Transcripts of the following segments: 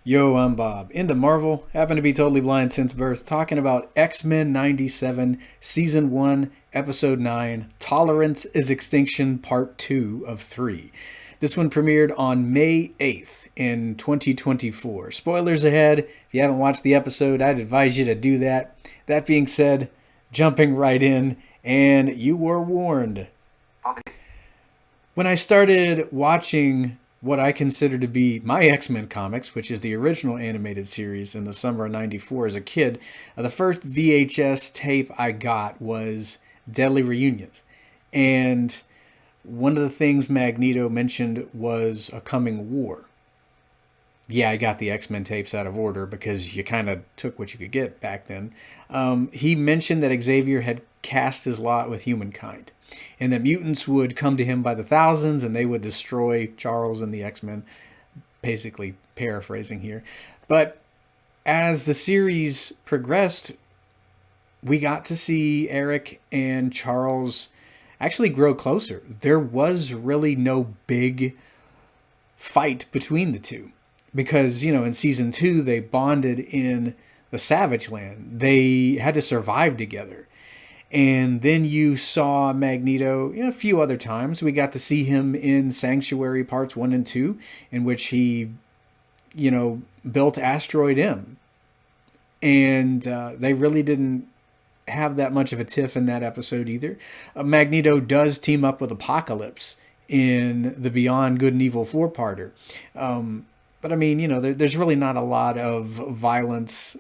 Yo, I'm Bob. Into Marvel, happen to be totally blind since birth, talking about X-Men 97, Season 1, Episode 9, Tolerance is Extinction, Part 2 of 3. This one premiered on May 8th in 2024. Spoilers ahead. If you haven't watched the episode, I'd advise you to do that. That being said, jumping right in, and you were warned. When I started watching what I consider to be my X-Men comics, which is the original animated series in the summer of 94 as a kid, the first VHS tape I got was Deadly Reunions. And one of the things Magneto mentioned was a coming war. Yeah, I got the X-Men tapes out of order because you kind of took what you could get back then. He mentioned that Xavier had cast his lot with humankind, and that mutants would come to him by the thousands and they would destroy Charles and the X-Men, basically paraphrasing here. But as the series progressed, we got to see Eric and Charles actually grow closer. There was really no big fight between the two because, in season 2, they bonded in the Savage Land. They had to survive together. And then you saw Magneto a few other times. We got to see him in Sanctuary Parts 1 and 2, in which he, built Asteroid M. And they really didn't have that much of a tiff in that episode either. Magneto does team up with Apocalypse in the Beyond Good and Evil 4-parter. But I mean, there's really not a lot of violence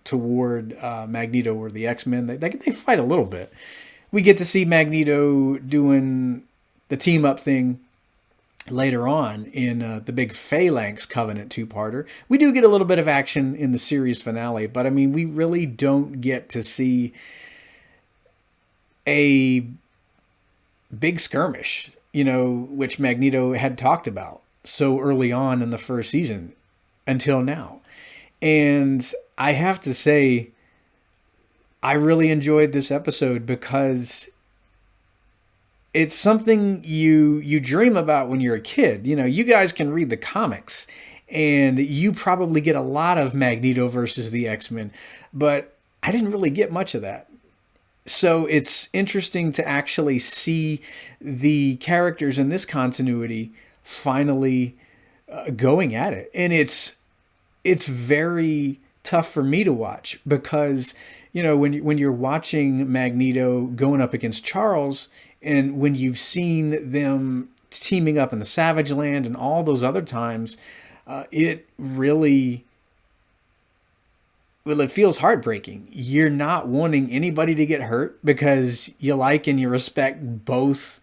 toward Magneto or the X-Men. They fight a little bit. We get to see Magneto doing the team-up thing later on in the big Phalanx Covenant 2-parter. We do get a little bit of action in the series finale, but I mean, we really don't get to see a big skirmish, which Magneto had talked about so early on in the first season until now. And I have to say, I really enjoyed this episode because it's something you dream about when you're a kid. You guys can read the comics and you probably get a lot of Magneto versus the X-Men, but I didn't really get much of that. So it's interesting to actually see the characters in this continuity finally going at it. And it's very tough for me to watch because, when you're watching Magneto going up against Charles, and when you've seen them teaming up in the Savage Land and all those other times, it really, it feels heartbreaking. You're not wanting anybody to get hurt because you like and you respect both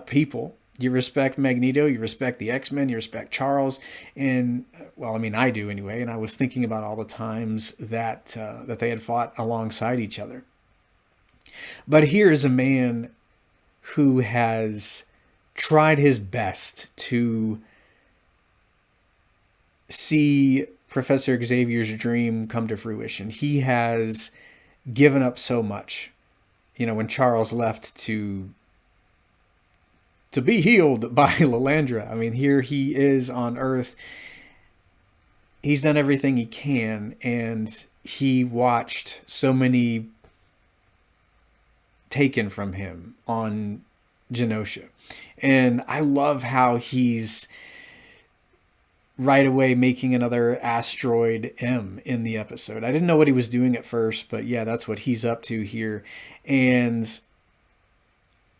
people. You respect Magneto, you respect the X-Men, you respect Charles, and well, I mean, I do anyway. And I was thinking about all the times that they had fought alongside each other. But here is a man who has tried his best to see Professor Xavier's dream come to fruition. He has given up so much. When Charles left to be healed by Lilandra. I mean, here he is on Earth. He's done everything he can, and he watched so many taken from him on Genosha. And I love how he's right away making another Asteroid M in the episode. I didn't know what he was doing at first, but yeah, that's what he's up to here. And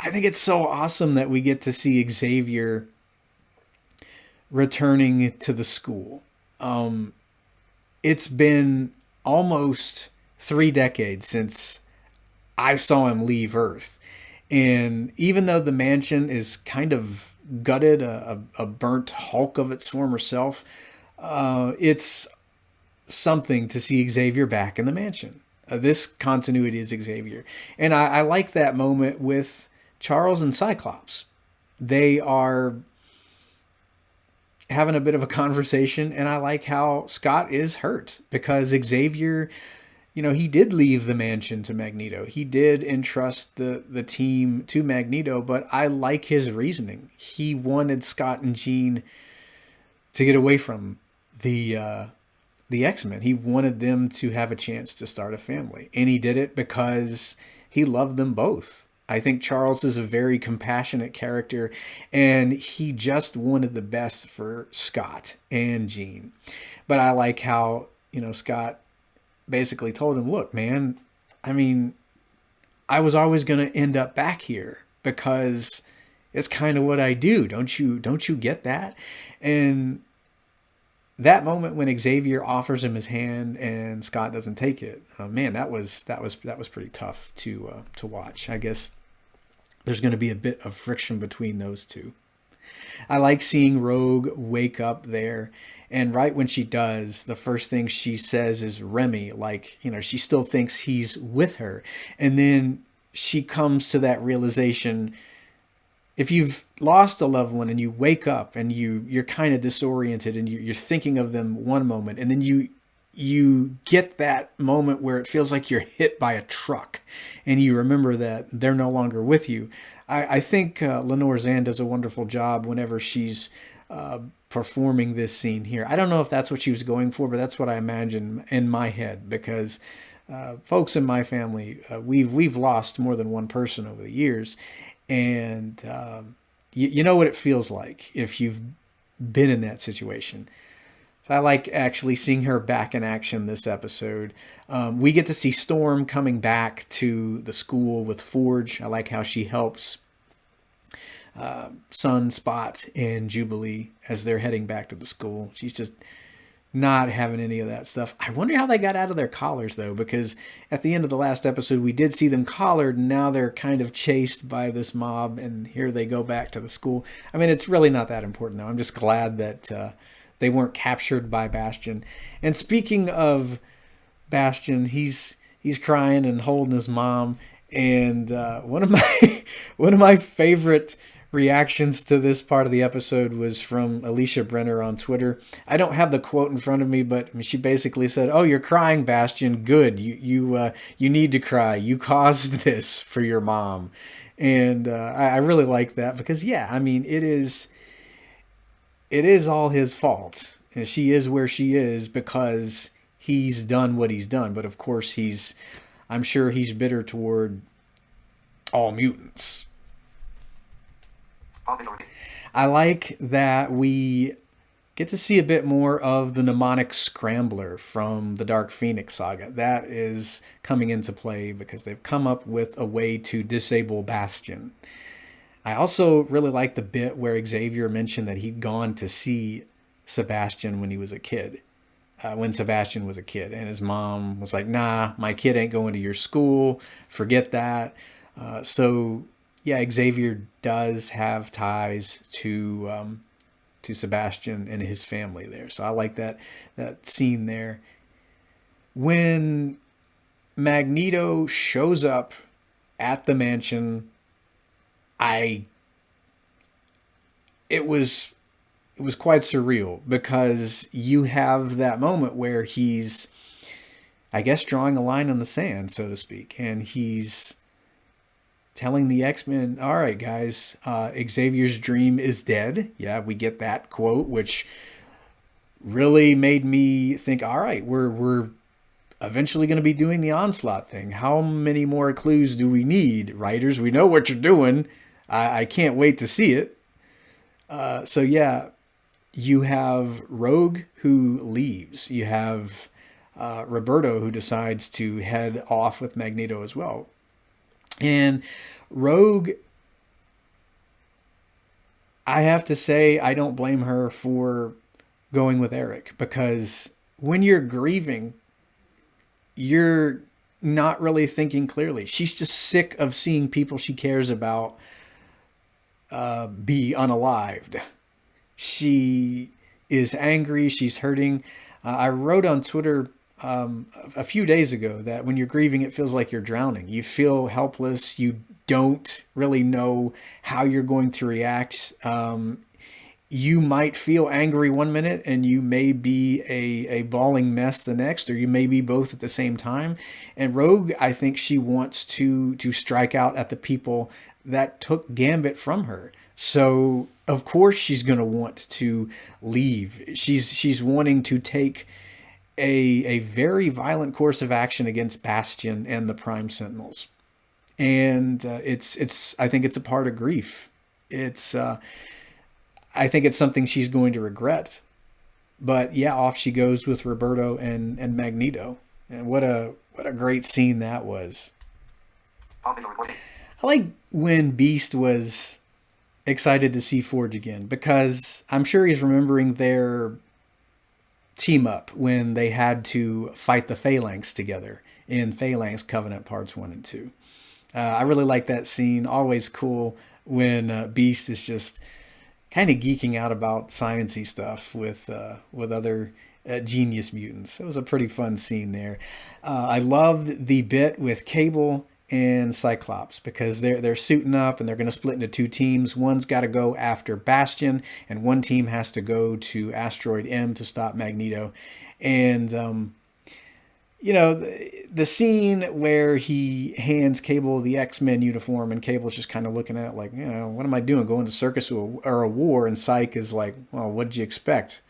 I think it's so awesome that we get to see Xavier returning to the school. It's been almost 3 decades since I saw him leave Earth. And even though the mansion is kind of gutted, a burnt hulk of its former self, it's something to see Xavier back in the mansion. This continuity is Xavier. And I like that moment with Charles and Cyclops. They are having a bit of a conversation, and I like how Scott is hurt because Xavier, he did leave the mansion to Magneto. He did entrust the team to Magneto, but I like his reasoning. He wanted Scott and Jean to get away from the X-Men. He wanted them to have a chance to start a family, and he did it because he loved them both. I think Charles is a very compassionate character, and he just wanted the best for Scott and Jean. But I like how, Scott basically told him, look, man, I mean, I was always going to end up back here because it's kind of what I do. Don't you get that? And that moment when Xavier offers him his hand and Scott doesn't take it, man, that was pretty tough to watch. I guess there's going to be a bit of friction between those two. I like seeing Rogue wake up there, and right when she does, the first thing she says is Remy, like, she still thinks he's with her. And then she comes to that realization. If you've lost a loved one and you wake up and you're kind of disoriented and you're thinking of them one moment, and then you get that moment where it feels like you're hit by a truck and you remember that they're no longer with you. I think Lenore Zann does a wonderful job whenever she's performing this scene here. I don't know if that's what she was going for, but that's what I imagine in my head, because folks in my family, we've lost more than one person over the years. And you know what it feels like if you've been in that situation. So I like actually seeing her back in action this episode. We get to see Storm coming back to the school with Forge. I like how she helps Sunspot and Jubilee as they're heading back to the school. She's just not having any of that stuff. I wonder how they got out of their collars, though, because at the end of the last episode, we did see them collared, and now they're kind of chased by this mob, and here they go back to the school. I mean, it's really not that important, though. I'm just glad that they weren't captured by Bastion. And speaking of Bastion, he's crying and holding his mom, and one of my favorite reactions to this part of the episode was from Alicia Brenner on Twitter. I don't have the quote in front of me, but she basically said, "Oh, you're crying, Bastion. Good. You need to cry. You caused this for your mom." And I really like that because, yeah, I mean, it is all his fault. And she is where she is because he's done what he's done. But of course, I'm sure he's bitter toward all mutants. I like that we get to see a bit more of the mnemonic scrambler from the Dark Phoenix saga. That is coming into play because they've come up with a way to disable Bastion. I also really like the bit where Xavier mentioned that he'd gone to see Sebastian when he was a kid. When Sebastian was a kid. And his mom was like, "Nah, my kid ain't going to your school. Forget that." So yeah, Xavier does have ties to Sebastian and his family there. So I like that scene there. When Magneto shows up at the mansion, it was quite surreal because you have that moment where he's, I guess, drawing a line in the sand, so to speak, and he's telling the X-Men, "All right, guys, Xavier's dream is dead." Yeah, we get that quote, which really made me think, all right, we're eventually going to be doing the Onslaught thing. How many more clues do we need, writers? We know what you're doing. I can't wait to see it. So yeah, you have Rogue who leaves. You have Roberto who decides to head off with Magneto as well. And Rogue, I have to say, I don't blame her for going with Eric, because when you're grieving, you're not really thinking clearly. She's just sick of seeing people she cares about be unalived. She is angry. She's hurting. I wrote on Twitter a few days ago that when you're grieving, it feels like you're drowning. You feel helpless. You don't really know how you're going to react. You might feel angry one minute and you may be a bawling mess the next, or you may be both at the same time. And Rogue, I think she wants to strike out at the people that took Gambit from her. So of course she's going to want to leave. She's wanting to take a very violent course of action against Bastion and the Prime Sentinels, and it's I think it's a part of grief. It's I think it's something she's going to regret. But yeah, off she goes with Roberto and Magneto, and what a great scene that was. I like when Beast was excited to see Forge again because I'm sure he's remembering their team up when they had to fight the Phalanx together in Phalanx Covenant Parts 1 and 2. I really like that scene. Always cool when Beast is just kind of geeking out about sciencey stuff with other genius mutants. It was a pretty fun scene there. I loved the bit with Cable and Cyclops because they're suiting up and they're going to split into two teams. One's got to go after Bastion, and one team has to go to Asteroid M to stop Magneto. And the scene where he hands Cable the X-Men uniform and Cable's just kind of looking at it like, what am I doing? Going to circus or a war? And Psych is like, well, what did you expect?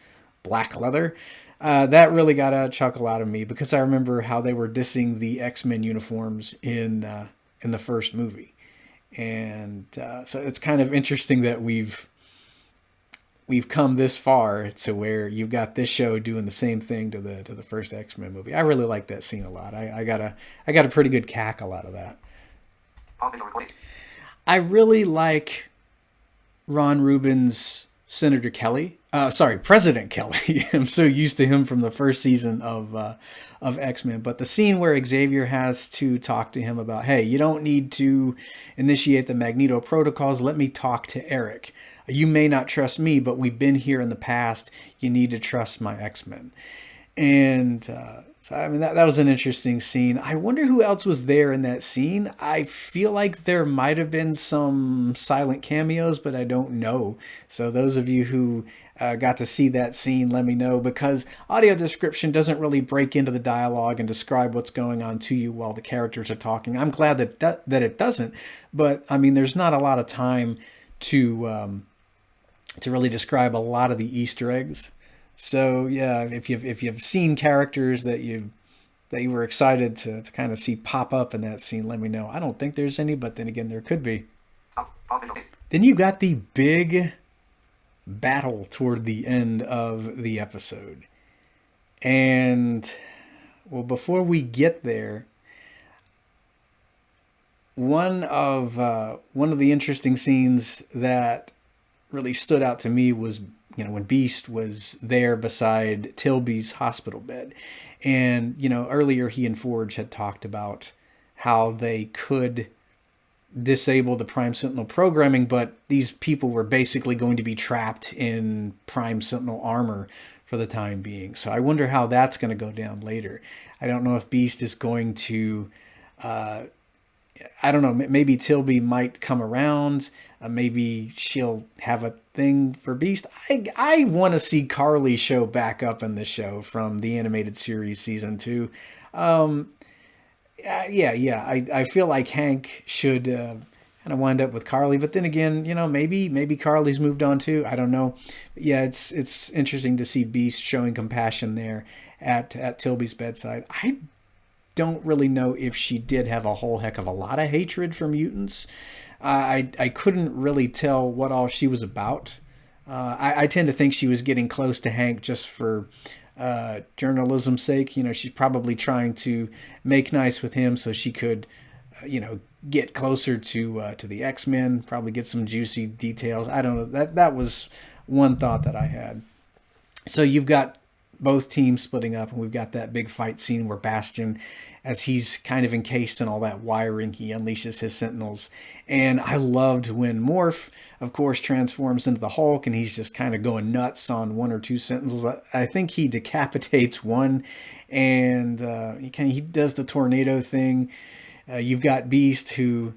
Black leather? That really got a chuckle out of me because I remember how they were dissing the X-Men uniforms in the first movie. And so it's kind of interesting that we've come this far to where you've got this show doing the same thing to the first X-Men movie. I really like that scene a lot. I got a pretty good cackle out of that. I really like Ron Rubin's Senator Kelly. President Kelly. I'm so used to him from the first season of X-Men. But the scene where Xavier has to talk to him about, hey, you don't need to initiate the Magneto protocols. Let me talk to Eric. You may not trust me, but we've been here in the past. You need to trust my X-Men. And so, I mean, that was an interesting scene. I wonder who else was there in that scene. I feel like there might have been some silent cameos, but I don't know. So those of you who got to see that scene, let me know, because audio description doesn't really break into the dialogue and describe what's going on to you while the characters are talking. I'm glad that it doesn't, but I mean, there's not a lot of time to really describe a lot of the Easter eggs. So yeah, if you've seen characters that you were excited to kind of see pop up in that scene, let me know. I don't think there's any, but then again, there could be. Then you got the big battle toward the end of the episode. And well, before we get there, one of the interesting scenes that really stood out to me was, when Beast was there beside Tilby's hospital bed. And, earlier he and Forge had talked about how they could disable the Prime Sentinel programming, but these people were basically going to be trapped in Prime Sentinel armor for the time being. So I wonder how that's going to go down later. I don't know if Beast is going to... I don't know, maybe Tilby might come around. Maybe she'll have a thing for Beast. I want to see Karli show back up in the show from the animated series season 2. I feel like Hank should kind of wind up with Karli. But then again, maybe Karli's moved on too. I don't know. But yeah, it's interesting to see Beast showing compassion there at Tilby's bedside. I don't really know if she did have a whole heck of a lot of hatred for mutants. I couldn't really tell what all she was about. I tend to think she was getting close to Hank just for journalism's sake. She's probably trying to make nice with him so she could, get closer to the X-Men, probably get some juicy details. I don't know. That was one thought that I had. So you've got both teams splitting up, and we've got that big fight scene where Bastion, as he's kind of encased in all that wiring, he unleashes his Sentinels. And I loved when Morph, of course, transforms into the Hulk, and he's just kind of going nuts on one or two Sentinels. I think he decapitates one, and he does the tornado thing. You've got Beast, who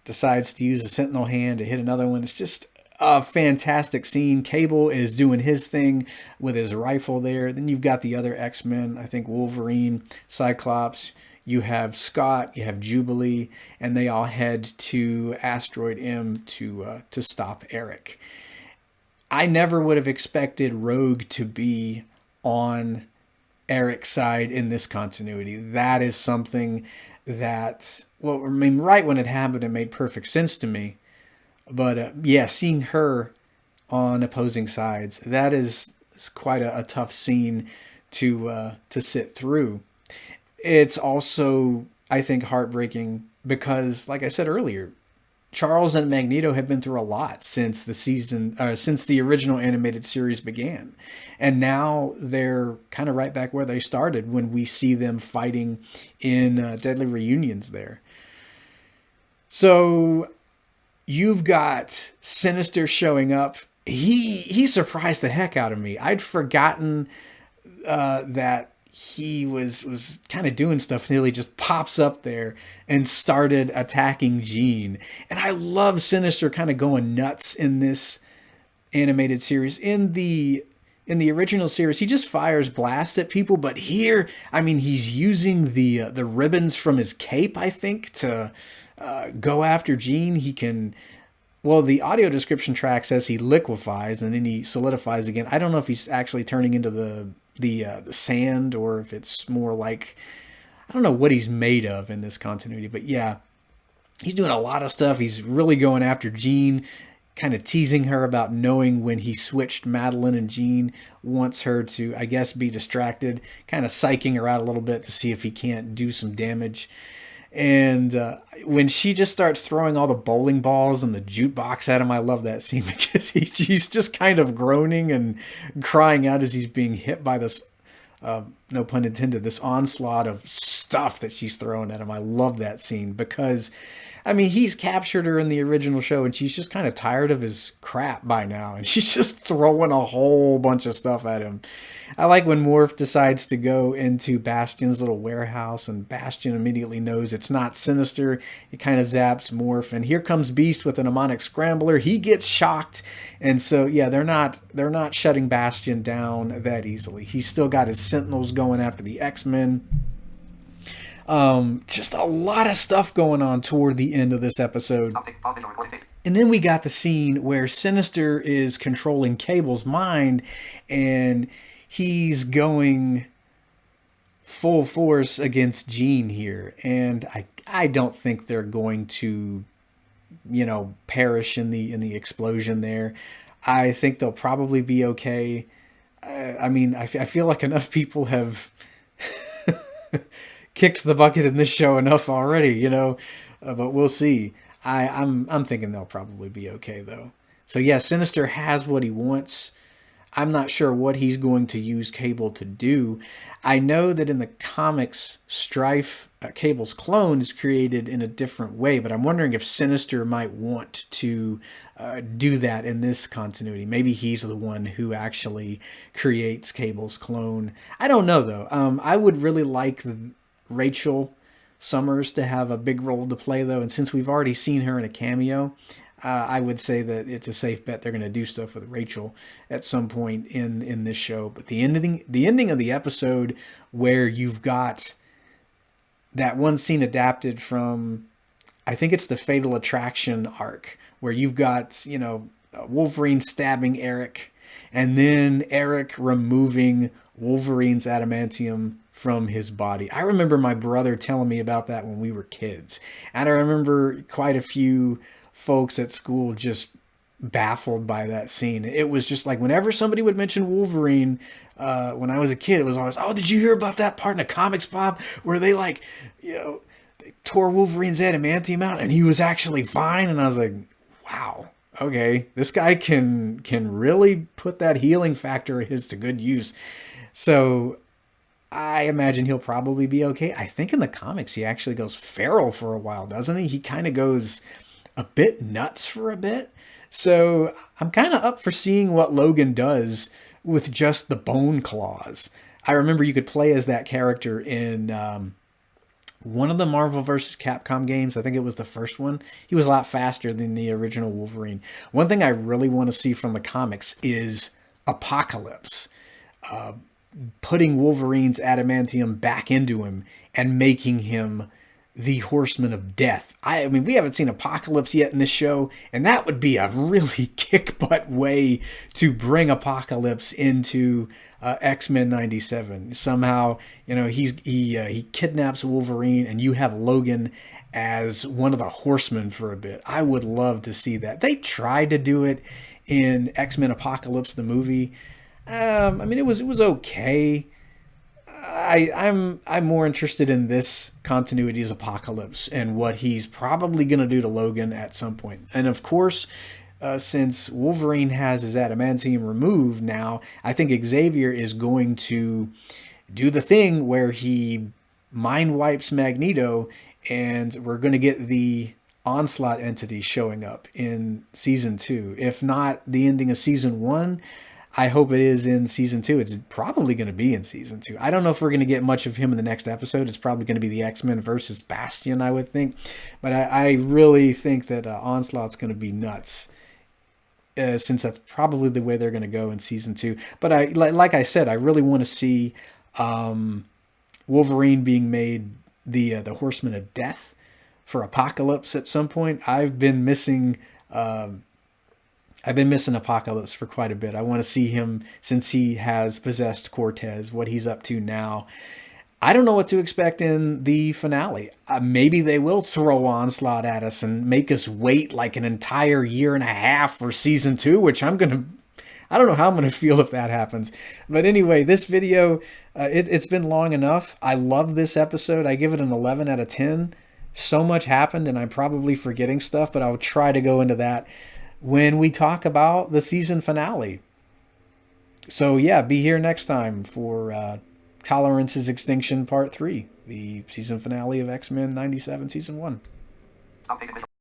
decides to use a Sentinel hand to hit another one. It's just a fantastic scene. Cable is doing his thing with his rifle there. Then you've got the other X-Men. I think Wolverine, Cyclops. you have Scott, you have Jubilee, and they all head to Asteroid M to stop Eric. I never would have expected Rogue to be on Eric's side in this continuity. That is something that, well, I mean, right when it happened, it made perfect sense to me. But yeah, seeing her on opposing sides, that is quite a tough scene to sit through. It's also, I think, heartbreaking because, like I said earlier, Charles and Magneto have been through a lot since since the original animated series began. And now they're kind of right back where they started when we see them fighting in Deadly Reunions there. So you've got Sinister showing up. He surprised the heck out of me. I'd forgotten that he was kind of doing stuff until he just pops up there and started attacking Jean. And I love Sinister kind of going nuts in this animated series. In the original series, he just fires blasts at people, but here, I mean, he's using the ribbons from his cape, I think, to go after Jean. He can, well, the audio description track says he liquefies and then he solidifies again. I don't know if he's actually turning into the sand or if it's more like, I don't know what he's made of in this continuity, but yeah, he's doing a lot of stuff. He's really going after Jean, kind of teasing her about knowing when he switched Madeline, and Jean wants her to, I guess, be distracted, kind of psyching her out a little bit to see if he can't do some damage. And when she just starts throwing all the bowling balls and the jukebox at him, I love that scene because he's just kind of groaning and crying out as he's being hit by this, no pun intended, this onslaught of stuff that she's throwing at him. I love that scene because, I mean, he's captured her in the original show and she's just kind of tired of his crap by now. And she's just throwing a whole bunch of stuff at him. I like when Morph decides to go into Bastion's little warehouse and Bastion immediately knows it's not Sinister. It kind of zaps Morph, and here comes Beast with a mnemonic scrambler. He gets shocked, and so yeah, they're not shutting Bastion down that easily. He's still got his Sentinels going after the X-Men. Just a lot of stuff going on toward the end of this episode. And then we got the scene where Sinister is controlling Cable's mind, and he's going full force against Jean here. And I don't think they're going to, perish in the explosion there. I think they'll probably be okay. I feel like enough people have kicked the bucket in this show enough already, but we'll see. I'm thinking they'll probably be okay though. So yeah, Sinister has what he wants. I'm not sure what he's going to use Cable to do. I know that in the comics, Strife, Cable's clone, is created in a different way, but I'm wondering if Sinister might want to do that in this continuity. Maybe he's the one who actually creates Cable's clone. I don't know though. I would really like Rachel Summers to have a big role to play though, and since we've already seen her in a cameo, I would say that it's a safe bet they're going to do stuff with Rachel at some point in this show. But the ending of the episode where you've got that one scene adapted from, I think it's the Fatal Attraction arc, where you've got, Wolverine stabbing Eric, and then Eric removing Wolverine's adamantium from his body. I remember my brother telling me about that when we were kids. And I remember quite a few folks at school just baffled by that scene. It was just like whenever somebody would mention Wolverine, when I was a kid, it was always, oh, did you hear about that part in the comics, Bob, where they they tore Wolverine's adamantium out and he was actually fine? And I was like, wow, okay, this guy can really put that healing factor of his to good use. So I imagine he'll probably be okay. I think in the comics he actually goes feral for a while, doesn't he? He kind of goes a bit nuts for a bit. So I'm kind of up for seeing what Logan does with just the bone claws. I remember you could play as that character in one of the Marvel vs. Capcom games. I think it was the first one. He was a lot faster than the original Wolverine. One thing I really want to see from the comics is Apocalypse. putting Wolverine's adamantium back into him and making him the Horseman of Death. I mean, we haven't seen Apocalypse yet in this show, and that would be a really kick-butt way to bring Apocalypse into X-Men 97. Somehow, he kidnaps Wolverine, and you have Logan as one of the Horsemen for a bit. I would love to see that. They tried to do it in X-Men Apocalypse, the movie. I mean, it was okay. I'm more interested in this continuity as Apocalypse and what he's probably going to do to Logan at some point. And of course, since Wolverine has his adamantium removed now, I think Xavier is going to do the thing where he mind wipes Magneto, and we're going to get the Onslaught entity showing up in season 2. If not the ending of season 1, I hope it is in season 2. It's probably going to be in season 2. I don't know if we're going to get much of him in the next episode. It's probably going to be the X-Men versus Bastion, I would think. But I really think that Onslaught's going to be nuts, since that's probably the way they're going to go in season 2. But like I said, I really want to see Wolverine being made the Horseman of Death for Apocalypse at some point. I've been missing Apocalypse for quite a bit. I want to see him, since he has possessed Cortez, what he's up to now. I don't know what to expect in the finale. Maybe they will throw Onslaught at us and make us wait like an entire year and a half for season 2, which I don't know how I'm going to feel if that happens. But anyway, this video, it's been long enough. I love this episode. I give it an 11 out of 10. So much happened, and I'm probably forgetting stuff, but I'll try to go into that when we talk about the season finale. So yeah, be here next time for Tolerance is Extinction Part 3, the season finale of X-Men 97 Season 1.